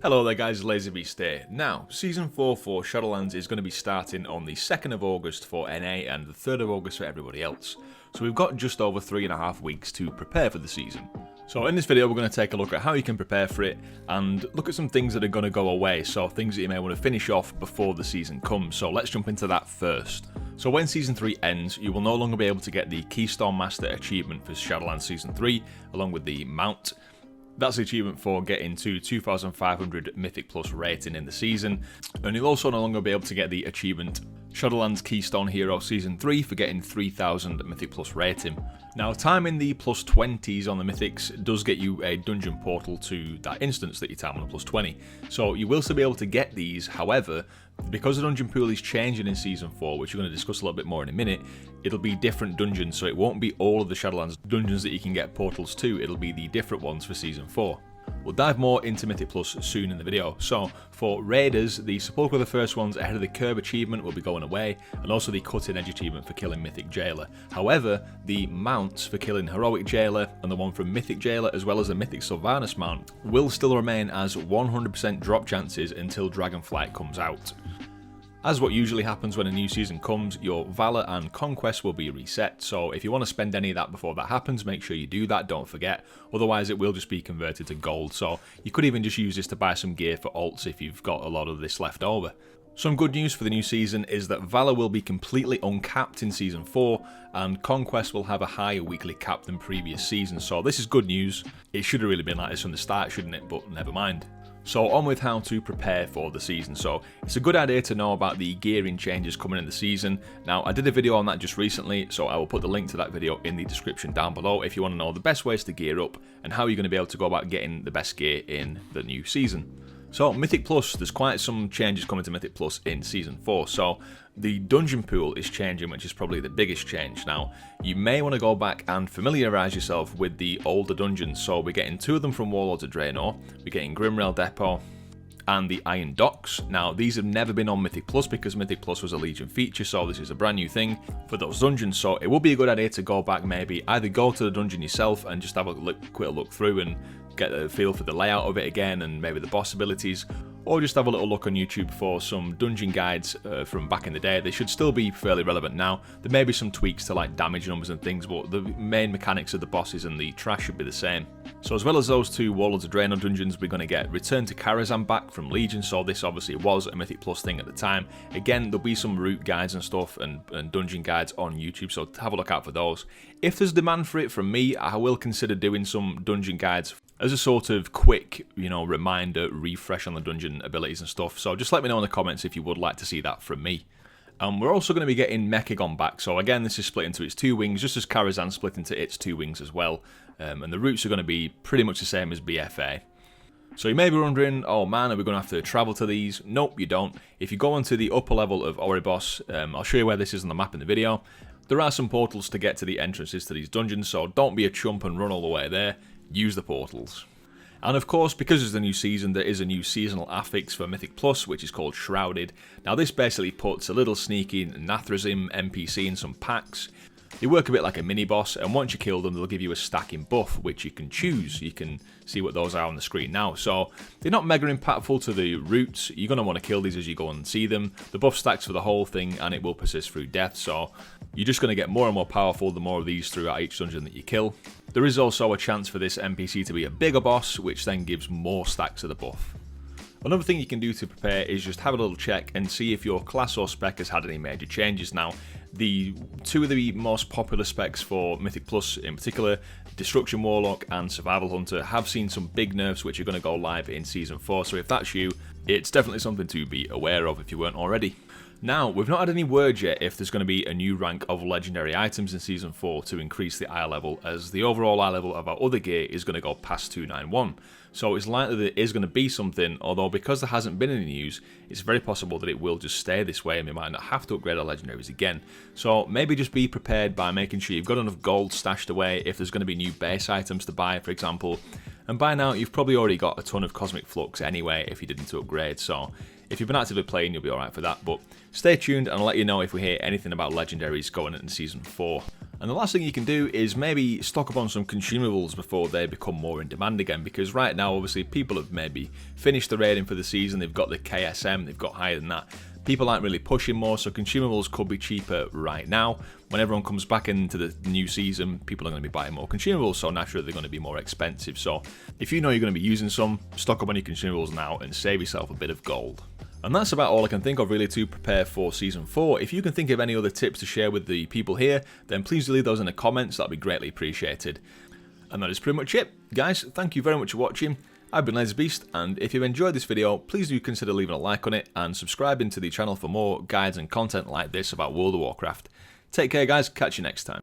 Hello there guys, LazyBeast here. Now, Season 4 for Shadowlands is going to be starting on the 2nd of August for NA and the 3rd of August for everybody else. So we've got just over 3.5 weeks to prepare for the season. So in this video we're going to take a look at how you can prepare for it and look at some things that are going to go away, so things that you may want to finish off before the season comes. So let's jump into that first. So when Season 3 ends, you will no longer be able to get the Keystone Master achievement for Shadowlands Season 3 along with the Mount. That's the achievement for getting to 2,500 Mythic Plus rating in the season, and you'll also no longer be able to get the achievement Shadowlands Keystone Hero Season 3 for getting 3,000 Mythic Plus rating. Now, timing the plus 20s on the Mythics does get you a dungeon portal to that instance that you time on a plus 20, so you will still be able to get these. However, because the dungeon pool is changing in Season 4, which we're going to discuss a little bit more in a minute, it'll be different dungeons, so it won't be all of the Shadowlands dungeons that you can get portals to, it'll be the different ones for Season 4. We'll dive more into Mythic Plus soon in the video. So, for Raiders, the Sepulchre of the First Ones ahead of the Curb achievement will be going away, and also the Cutting Edge achievement for killing Mythic Jailer. However, the mounts for killing Heroic Jailer and the one from Mythic Jailer, as well as the Mythic Sylvanus mount, will still remain as 100% drop chances until Dragonflight comes out. As what usually happens when a new season comes, your Valor and Conquest will be reset, so if you want to spend any of that before that happens, make sure you do that, don't forget, otherwise it will just be converted to gold. So you could even just use this to buy some gear for alts if you've got a lot of this left over. Some good news for the new season is that Valor will be completely uncapped in Season 4, and Conquest will have a higher weekly cap than previous seasons, so this is good news. It should have really been like this from the start, shouldn't it, but never mind. So on with how to prepare for the season. So it's a good idea to know about the gearing changes coming in the season. Now, I did a video on that just recently, so I will put the link to that video in the description down below if you want to know the best ways to gear up and how you're going to be able to go about getting the best gear in the new season. So Mythic Plus, there's quite some changes coming to Mythic Plus in Season 4. So the dungeon pool is changing, which is probably the biggest change. Now, you may want to go back and familiarise yourself with the older dungeons. So we're getting 2 of them from Warlords of Draenor, we're getting Grimrail Depot and the Iron Docks. Now, these have never been on Mythic Plus because Mythic Plus was a Legion feature, so this is a brand new thing for those dungeons. So it would be a good idea to go back, maybe either go to the dungeon yourself and just have a quick look through and get a feel for the layout of it again and maybe the boss abilities, or just have a little look on YouTube for some dungeon guides from back in the day. They should still be fairly relevant now. There may be some tweaks to like damage numbers and things, but the main mechanics of the bosses and the trash should be the same. So as well as those 2 Warlords of Draenor dungeons, we're going to get Return to Karazhan back from Legion, so this obviously was a Mythic Plus thing at the time. Again, there'll be some route guides and stuff and dungeon guides on YouTube, so have a look out for those. If there's demand for it from me, I will consider doing some dungeon guides as a sort of quick, reminder, refresh on the dungeon abilities and stuff. So just let me know in the comments if you would like to see that from me. We're also going to be getting Mechagon back. So again, this is split into its 2 wings, just as Karazhan split into its 2 wings as well. And the routes are going to be pretty much the same as BFA. So you may be wondering, oh man, are we going to have to travel to these? Nope, you don't. If you go onto the upper level of Oribos, I'll show you where this is on the map in the video. There are some portals to get to the entrances to these dungeons, so don't be a chump and run all the way there. Use the portals. And of course, because it's the new season, there is a new seasonal affix for Mythic Plus, which is called Shrouded. Now this basically puts a little sneaky Nathrazim NPC in some packs. They work a bit like a mini-boss, and once you kill them, they'll give you a stacking buff, which you can choose. You can see what those are on the screen now. So, they're not mega impactful to the routes. You're going to want to kill these as you go and see them. The buff stacks for the whole thing, and it will persist through death, so you're just going to get more and more powerful the more of these throughout each dungeon that you kill. There is also a chance for this NPC to be a bigger boss, which then gives more stacks of the buff. Another thing you can do to prepare is just have a little check and see if your class or spec has had any major changes. Now, the 2 of the most popular specs for Mythic Plus in particular, Destruction Warlock and Survival Hunter, have seen some big nerfs which are going to go live in Season 4, so if that's you, it's definitely something to be aware of if you weren't already. Now, we've not had any word yet if there's going to be a new rank of legendary items in Season 4 to increase the eye level, as the overall eye level of our other gear is going to go past 291. So it's likely that it is going to be something, although because there hasn't been any news, it's very possible that it will just stay this way and we might not have to upgrade our legendaries again. So maybe just be prepared by making sure you've got enough gold stashed away if there's going to be new base items to buy, for example. And by now, you've probably already got a ton of Cosmic Flux anyway if you didn't upgrade, so if you've been actively playing, you'll be alright for that. But stay tuned and I'll let you know if we hear anything about Legendaries going into Season 4. And the last thing you can do is maybe stock up on some consumables before they become more in demand again, because right now obviously people have maybe finished the raiding for the season, they've got the KSM, they've got higher than that. People aren't really pushing more, so consumables could be cheaper right now. When everyone comes back into the new season, people are going to be buying more consumables, so naturally they're going to be more expensive. So if you know you're going to be using some, stock up on your consumables now and save yourself a bit of gold. And that's about all I can think of really to prepare for Season 4. If you can think of any other tips to share with the people here, then please do leave those in the comments, that'd be greatly appreciated. And that is pretty much it. Guys, thank you very much for watching. I've been LazyBeast, and if you've enjoyed this video, please do consider leaving a like on it and subscribing to the channel for more guides and content like this about World of Warcraft. Take care guys, catch you next time.